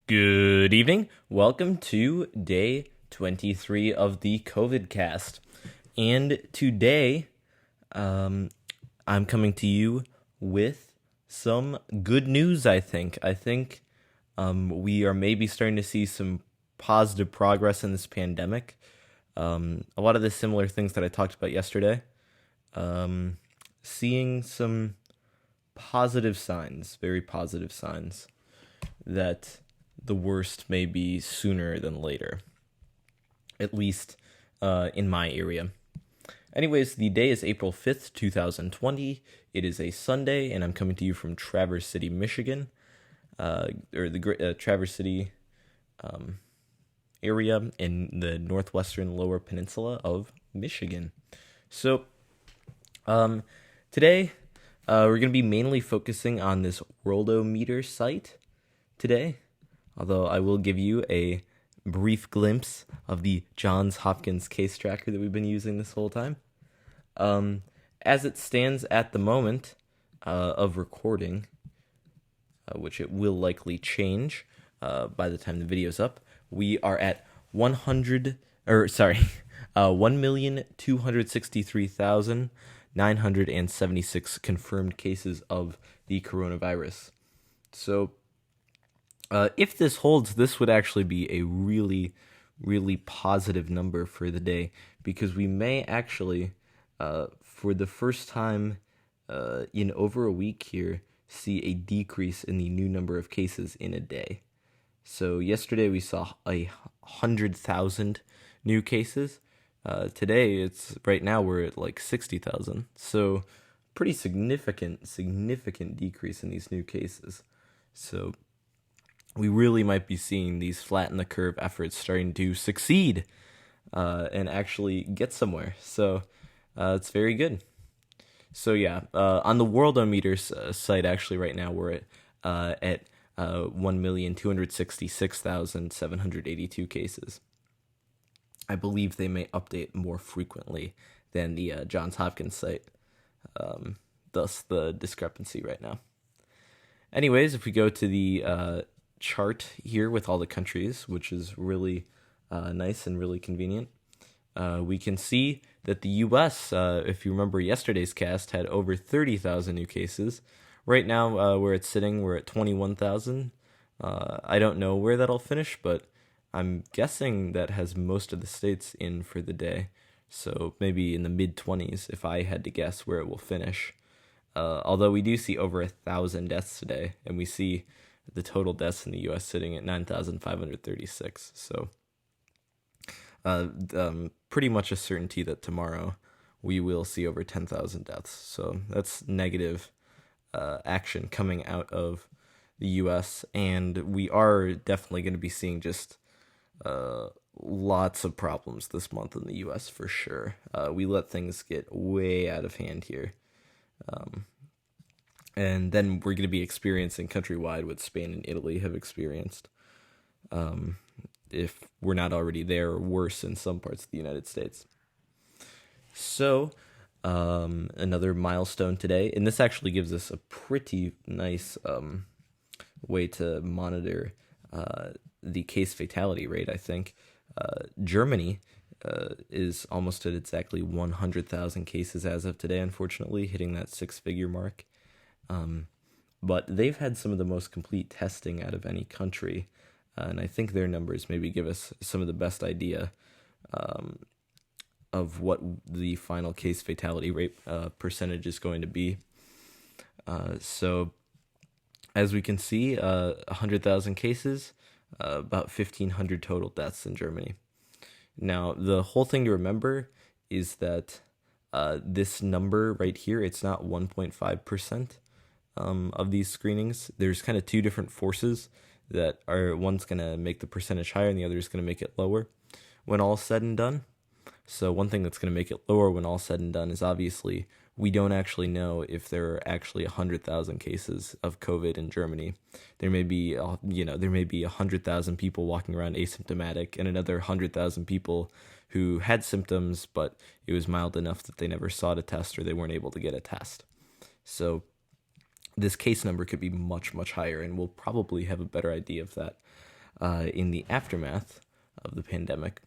Good evening. Welcome to day 23 of the COVID cast. And today, I'm coming to you with some good news, I think. We are maybe starting to see some positive progress in this pandemic. A lot of the similar things that I talked about yesterday. Seeing some positive signs, very positive signs, that the worst may be sooner than later, at least in my area. Anyways, the day is April 5th, 2020. It is a Sunday, and I'm coming to you from Traverse City, Michigan, or the Traverse City area in the northwestern lower peninsula of Michigan. So, today, we're going to be mainly focusing on this Worldometer site today, although I will give you a brief glimpse of the Johns Hopkins case tracker that we've been using this whole time. As it stands at the moment of recording, which it will likely change by the time the video's up, we are at 1,263,976 confirmed cases of the coronavirus. So, if this holds, this would actually be a really, really positive number for the day, because we may actually, for the first time in over a week here, see a decrease in the new number of cases in a day. So yesterday we saw 100,000 new cases. Today right now we're at like 60,000. So pretty significant decrease in these new cases. So we really might be seeing these flatten the curve efforts starting to succeed and actually get somewhere. So it's very good. So yeah, on the Worldometer site, actually right now we're at 1,266,782 cases. I believe they may update more frequently than the Johns Hopkins site. Thus the discrepancy right now. Anyways, if we go to the chart here with all the countries, which is really nice and really convenient, we can see that the U.S., if you remember yesterday's cast, had over 30,000 new cases. Right now, where it's sitting, we're at 21,000. I don't know where that'll finish, but I'm guessing that has most of the states in for the day. So maybe in the mid-20s, if I had to guess where it will finish. Although we do see over 1,000 deaths today, and we see the total deaths in the U.S. sitting at 9,536. So pretty much a certainty that tomorrow we will see over 10,000 deaths. So that's negative action coming out of the U.S., and we are definitely going to be seeing just lots of problems this month in the U.S. for sure. We let things get way out of hand here. And then we're going to be experiencing countrywide what Spain and Italy have experienced. If we're not already there, or worse in some parts of the United States. So, another milestone today, and this actually gives us a pretty nice way to monitor the case fatality rate, I think. Germany is almost at exactly 100,000 cases as of today, unfortunately, hitting that six-figure mark. But they've had some of the most complete testing out of any country, and I think their numbers maybe give us some of the best idea of what the final case fatality rate percentage is going to be. So, as we can see, 100,000 cases, about 1,500 total deaths in Germany. Now, the whole thing to remember is that this number right here, it's not 1.5% of these screenings. There's kind of two different forces that are, one's going to make the percentage higher and the other is going to make it lower when all said and done. So one thing that's going to make it lower when all said and done is obviously we don't actually know if there are actually 100,000 cases of COVID in Germany. There may be, there may be 100,000 people walking around asymptomatic and another 100,000 people who had symptoms, but it was mild enough that they never sought a test or they weren't able to get a test. So this case number could be much, much higher, and we'll probably have a better idea of that in the aftermath of the pandemic.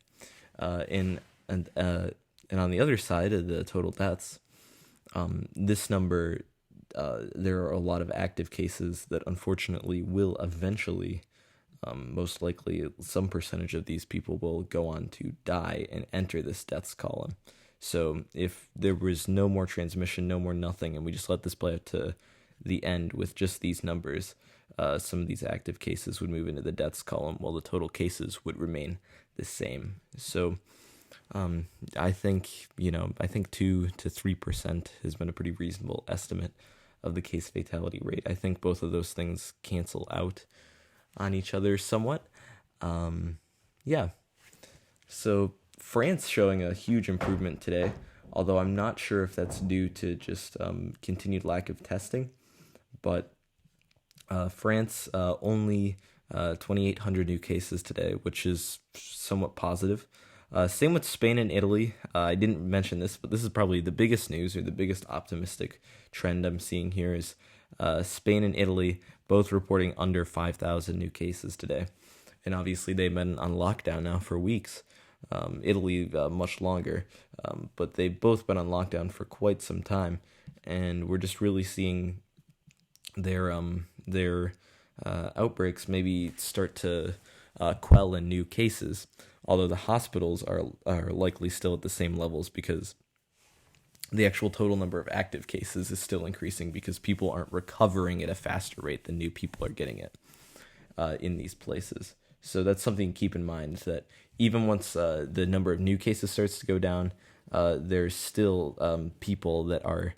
And on the other side of the total deaths, this number, there are a lot of active cases that unfortunately will eventually, most likely, some percentage of these people will go on to die and enter this deaths column. So if there was no more transmission, no more nothing, and we just let this play out to the end with just these numbers, some of these active cases would move into the deaths column while the total cases would remain the same. So I think 2 to 3% has been a pretty reasonable estimate of the case fatality rate. I think both of those things cancel out on each other somewhat. Yeah. So France showing a huge improvement today, although I'm not sure if that's due to just continued lack of testing. But France only 2,800 new cases today, which is somewhat positive. Same with Spain and Italy. I didn't mention this, but this is probably the biggest news or the biggest optimistic trend I'm seeing here is Spain and Italy both reporting under 5,000 new cases today. And obviously they've been on lockdown now for weeks. Italy much longer, but they've both been on lockdown for quite some time. And we're just really seeing their outbreaks maybe start to quell in new cases, although the hospitals are likely still at the same levels because the actual total number of active cases is still increasing because people aren't recovering at a faster rate than new people are getting it in these places. So that's something to keep in mind, that even once the number of new cases starts to go down, there's still people that are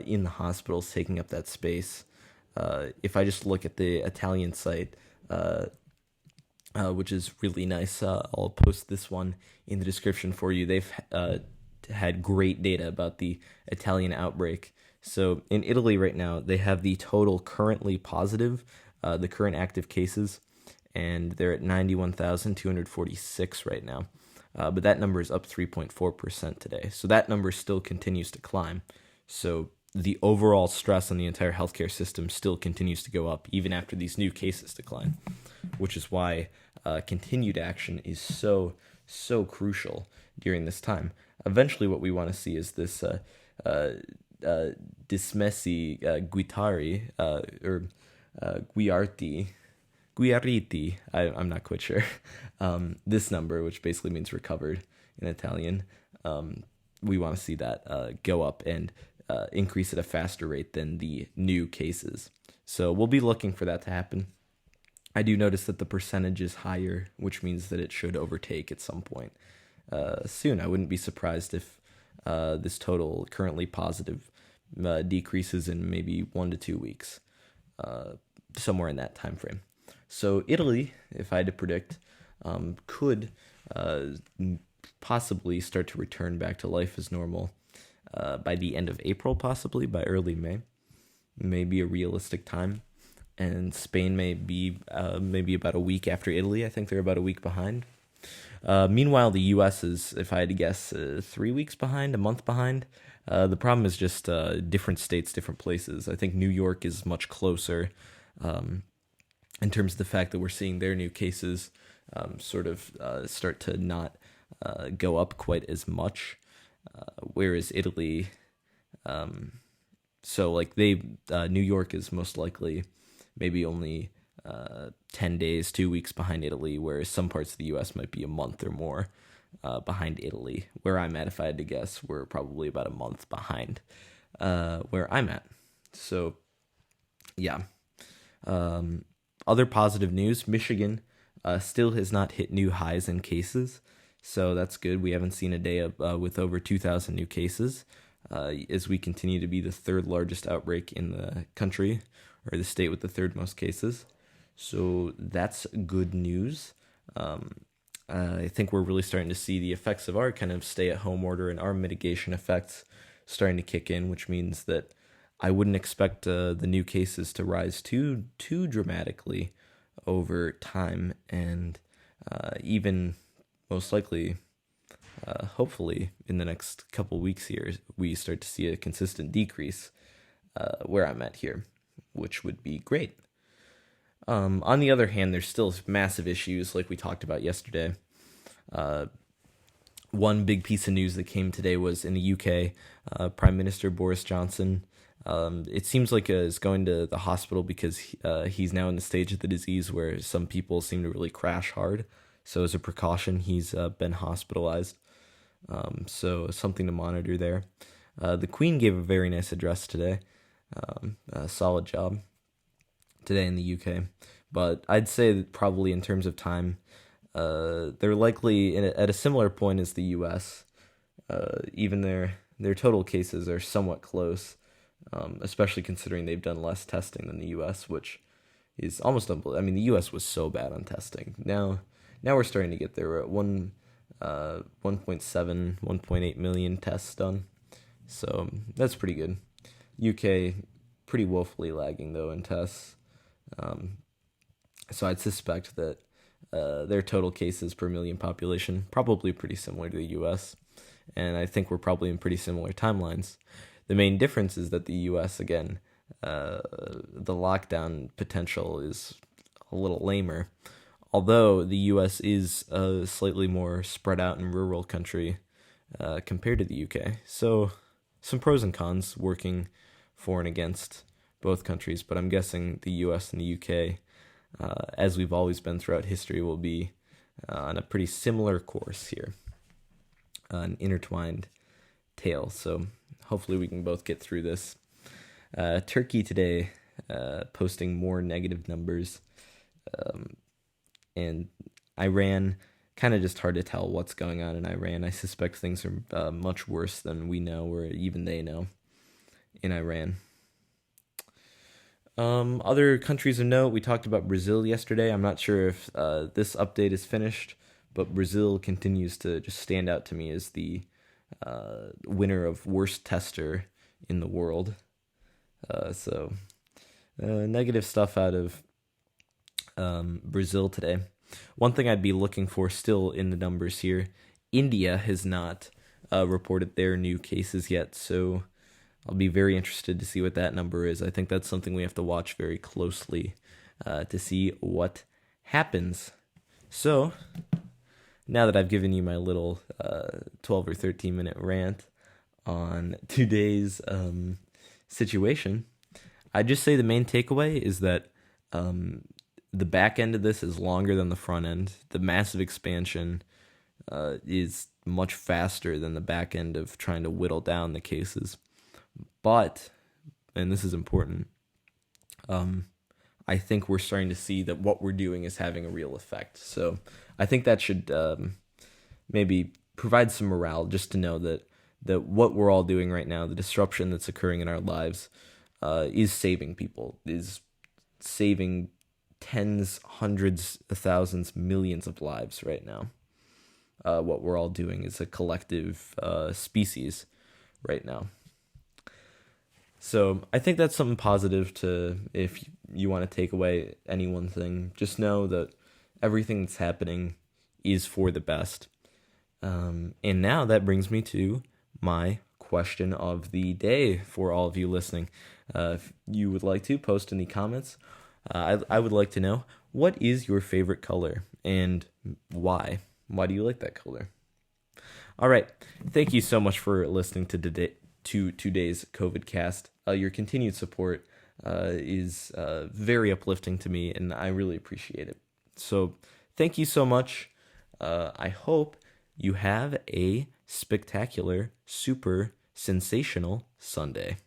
in the hospitals taking up that space. If I just look at the Italian site, which is really nice, I'll post this one in the description for you. They've had great data about the Italian outbreak. So in Italy right now, they have the total currently positive, the current active cases, and they're at 91,246 right now. But that number is up 3.4% today. So that number still continues to climb. So the overall stress on the entire healthcare system still continues to go up even after these new cases decline, which is why continued action is so crucial during this time. Eventually, what we want to see is this dismessi guitari or guariti. I'm not quite sure. This number, which basically means recovered in Italian, we want to see that go up and increase at a faster rate than the new cases. So we'll be looking for that to happen. I do notice that the percentage is higher, which means that it should overtake at some point soon. I wouldn't be surprised if this total currently positive decreases in maybe 1 to 2 weeks, somewhere in that time frame. So Italy, if I had to predict, could possibly start to return back to life as normal by the end of April, possibly by early May, maybe a realistic time. And Spain may be maybe about a week after Italy. I think they're about a week behind. Meanwhile, the U.S. is, if I had to guess, 3 weeks behind, a month behind. The problem is just different states, different places. I think New York is much closer in terms of the fact that we're seeing their new cases start to not go up quite as much, whereas Italy, New York is most likely maybe only 10 days, 2 weeks behind Italy, whereas some parts of the U.S. might be a month or more behind Italy. Where I'm at, if I had to guess, we're probably about a month behind where I'm at. So, yeah. Other positive news, Michigan still has not hit new highs in cases, so that's good. We haven't seen a day with over 2,000 new cases as we continue to be the third largest outbreak in the country, or the state with the third most cases. So that's good news. I think we're really starting to see the effects of our kind of stay-at-home order and our mitigation effects starting to kick in, which means that I wouldn't expect the new cases to rise too dramatically over time, and even most likely, hopefully, in the next couple weeks here, we start to see a consistent decrease where I'm at here, which would be great. On the other hand, there's still massive issues like we talked about yesterday. One big piece of news that came today was in the UK, Prime Minister Boris Johnson. It seems like is going to the hospital because he's now in the stage of the disease where some people seem to really crash hard. So as a precaution, he's been hospitalized. So something to monitor there. The Queen gave a very nice address today. A solid job today in the UK. But I'd say that probably in terms of time, they're likely at a similar point as the U.S. Even their total cases are somewhat close, especially considering they've done less testing than the U.S., which is almost unbelievable. I mean, the U.S. was so bad on testing. Now we're starting to get there. We're at 1.7, 1.8 million tests done, so that's pretty good. UK pretty woefully lagging though in tests. So I'd suspect that their total cases per million population probably pretty similar to the U.S., and I think we're probably in pretty similar timelines. The main difference is that the U.S., again, the lockdown potential is a little lamer, although the U.S. is a slightly more spread out and rural country compared to the U.K. So some pros and cons working for and against both countries, but I'm guessing the U.S. and the U.K., as we've always been throughout history, will be on a pretty similar course here, an intertwined tale. So hopefully we can both get through this. Turkey today posting more negative numbers, and Iran, kind of just hard to tell what's going on in Iran. I suspect things are much worse than we know, or even they know, in Iran. Other countries of note, we talked about Brazil yesterday. I'm not sure if this update is finished, but Brazil continues to just stand out to me as the winner of worst tester in the world. So negative stuff out of Brazil today. One thing I'd be looking for still in the numbers here, India has not reported their new cases yet, so I'll be very interested to see what that number is. I think that's something we have to watch very closely to see what happens. So, now that I've given you my little 12 or 13 minute rant on today's situation, I'd just say the main takeaway is that the back end of this is longer than the front end. The massive expansion is much faster than the back end of trying to whittle down the cases. But, and this is important, I think we're starting to see that what we're doing is having a real effect. So I think that should maybe provide some morale, just to know that what we're all doing right now, the disruption that's occurring in our lives, is saving people, is saving tens, hundreds of thousands, millions of lives right now. What we're all doing is a collective species right now. So I think that's something positive to, if you want to take away any one thing, just know that everything that's happening is for the best. And now that brings me to my question of the day for all of you listening. If you would like to post in the comments, I would like to know, what is your favorite color and why? Why do you like that color? All right. Thank you so much for listening to today's COVID cast. Your continued support is very uplifting to me, and I really appreciate it. So thank you so much. I hope you have a spectacular, super sensational Sunday.